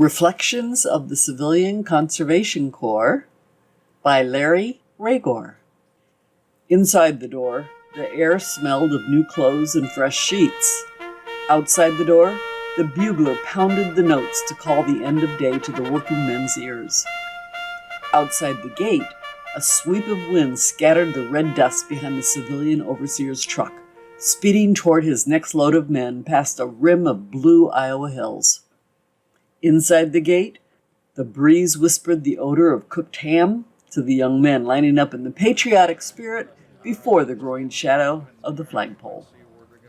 Reflections of the Civilian Conservation Corps by Larry Raygor. Inside the door, the air smelled of new clothes and fresh sheets. Outside the door, the bugler pounded the notes to call the end of day to the working men's ears. Outside the gate, a sweep of wind scattered the red dust behind the civilian overseer's truck, speeding toward his next load of men past a rim of blue Iowa hills. Inside the gate, the breeze whispered the odor of cooked ham to the young men lining up in the patriotic spirit before the growing shadow of the flagpole.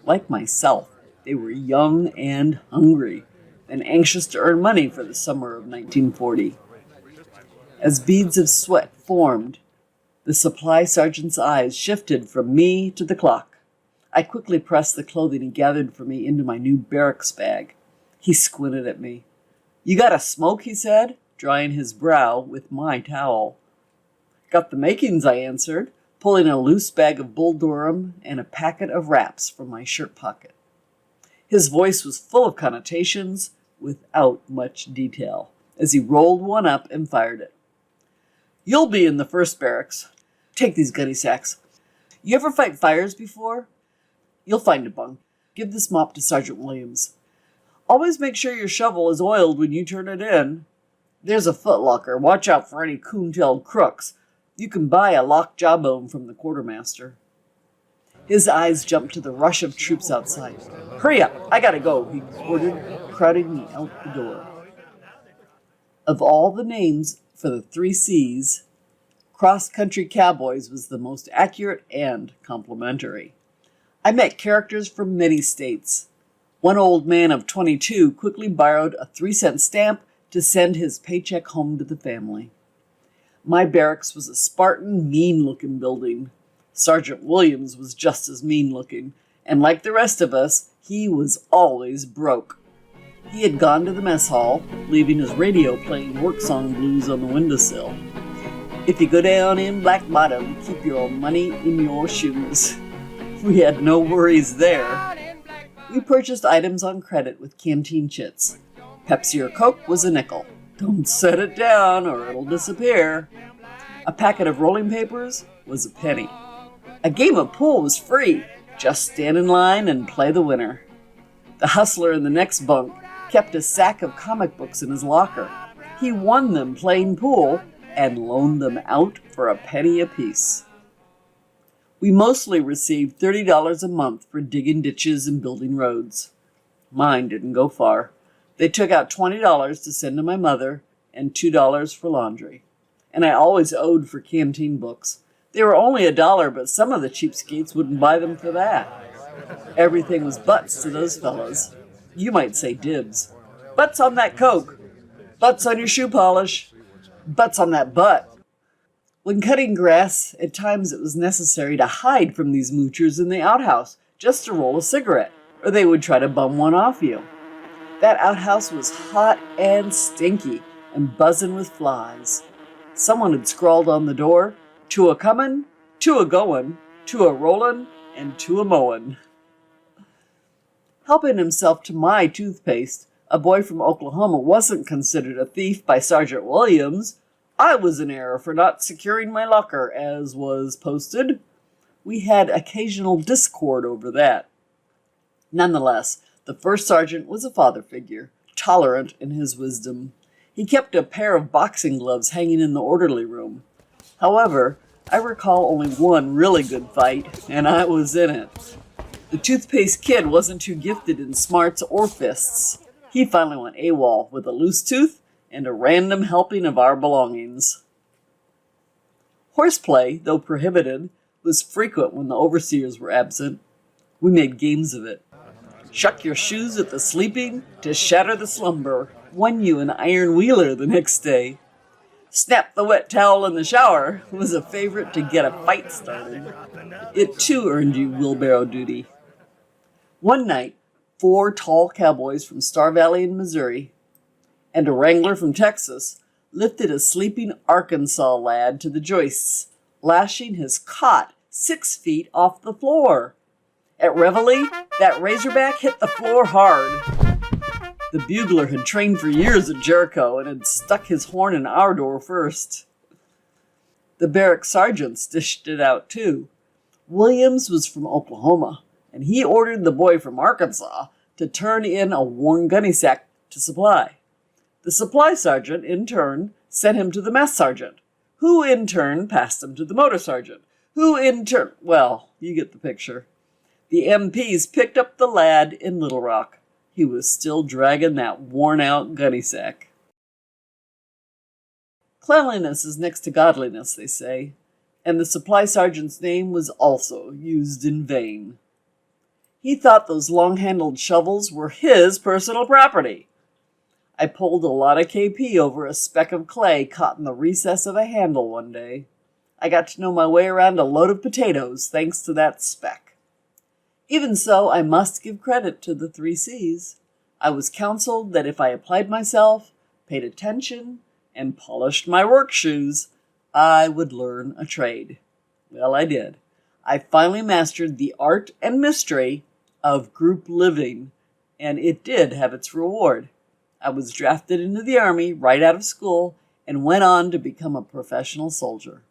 Like myself, they were young and hungry, and anxious to earn money for the summer of 1940. As beads of sweat formed, the supply sergeant's eyes shifted from me to the clock. I quickly pressed the clothing he gathered for me into my new barracks bag. He squinted at me. "You got a smoke?" he said, drying his brow with my towel. "Got the makings," I answered, pulling a loose bag of Bull Durham and a packet of wraps from my shirt pocket. His voice was full of connotations, without much detail, as he rolled one up and fired it. "You'll be in the first barracks. Take these gunny sacks. You ever fight fires before? You'll find a bunk. Give this mop to Sergeant Williams. Always make sure your shovel is oiled when you turn it in. There's a footlocker. Watch out for any coon-tailed crooks. You can buy a locked jawbone from the quartermaster." His eyes jumped to the rush of troops outside. "Hurry up, I gotta go," he ordered, crowding me out the door. Of all the names for the 3 C's, Cross-Country Cowboys was the most accurate and complimentary. I met characters from many states. One old man of 22 quickly borrowed a 3-cent stamp to send his paycheck home to the family. My barracks was a Spartan, mean-looking building. Sergeant Williams was just as mean-looking, and like the rest of us, he was always broke. He had gone to the mess hall, leaving his radio playing work song blues on the windowsill. "If you go down in Black Bottom, keep your money in your shoes." We had no worries there. We purchased items on credit with canteen chits. Pepsi or Coke was a nickel. Don't set it down or it'll disappear. A packet of rolling papers was a penny. A game of pool was free. Just stand in line and play the winner. The hustler in the next bunk kept a sack of comic books in his locker. He won them playing pool and loaned them out for a penny apiece. We mostly received $30 a month for digging ditches and building roads. Mine didn't go far. They took out $20 to send to my mother and $2 for laundry. And I always owed for canteen books. They were only $1, but some of the cheapskates wouldn't buy them for that. Everything was butts to those fellows. You might say dibs. Butts on that Coke. Butts on your shoe polish. Butts on that butt. When cutting grass, at times it was necessary to hide from these moochers in the outhouse just to roll a cigarette, or they would try to bum one off you. That outhouse was hot and stinky and buzzing with flies. Someone had scrawled on the door, "To a comin', to a goin', to a rollin', and to a mowin'." Helping himself to my toothpaste, a boy from Oklahoma wasn't considered a thief by Sergeant Williams. I was in error for not securing my locker, as was posted. We had occasional discord over that. Nonetheless, the first sergeant was a father figure, tolerant in his wisdom. He kept a pair of boxing gloves hanging in the orderly room. However, I recall only one really good fight, and I was in it. The toothpaste kid wasn't too gifted in smarts or fists. He finally went AWOL with a loose tooth and a random helping of our belongings. Horseplay, though prohibited, was frequent when the overseers were absent. We made games of it. Shuck your shoes at the sleeping to shatter the slumber won you an iron wheeler the next day. Snap the wet towel in the shower was a favorite to get a fight started. It too earned you wheelbarrow duty. One night, 4 tall cowboys from Star Valley in Missouri and a wrangler from Texas lifted a sleeping Arkansas lad to the joists, lashing his cot 6 feet off the floor. At Reveille, that Razorback hit the floor hard. The bugler had trained for years at Jericho and had stuck his horn in our door first. The barrack sergeants dished it out too. Williams was from Oklahoma, and he ordered the boy from Arkansas to turn in a worn gunny sack to supply. The supply sergeant, in turn, sent him to the mess sergeant, who in turn passed him to the motor sergeant, who in turn, well, you get the picture. The MPs picked up the lad in Little Rock. He was still dragging that worn-out gunny sack. Cleanliness is next to godliness, they say, and the supply sergeant's name was also used in vain. He thought those long-handled shovels were his personal property. I pulled a lot of KP over a speck of clay caught in the recess of a handle one day. I got to know my way around a load of potatoes thanks to that speck. Even so, I must give credit to the 3 C's. I was counseled that if I applied myself, paid attention, and polished my work shoes, I would learn a trade. Well, I did. I finally mastered the art and mystery of group living, and it did have its reward. I was drafted into the Army right out of school and went on to become a professional soldier.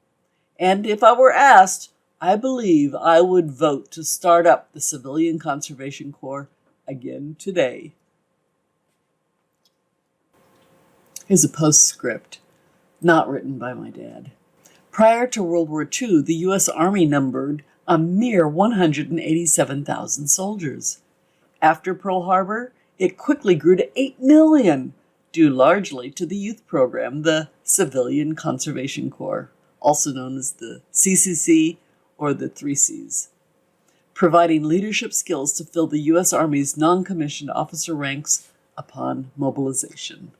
And if I were asked, I believe I would vote to start up the Civilian Conservation Corps again today. Here's a postscript, not written by my dad. Prior to World War II, the U.S. Army numbered a mere 187,000 soldiers. After Pearl Harbor, it quickly grew to 8 million, due largely to the youth program, the Civilian Conservation Corps, also known as the CCC or the 3 Cs, providing leadership skills to fill the U.S. Army's non-commissioned officer ranks upon mobilization.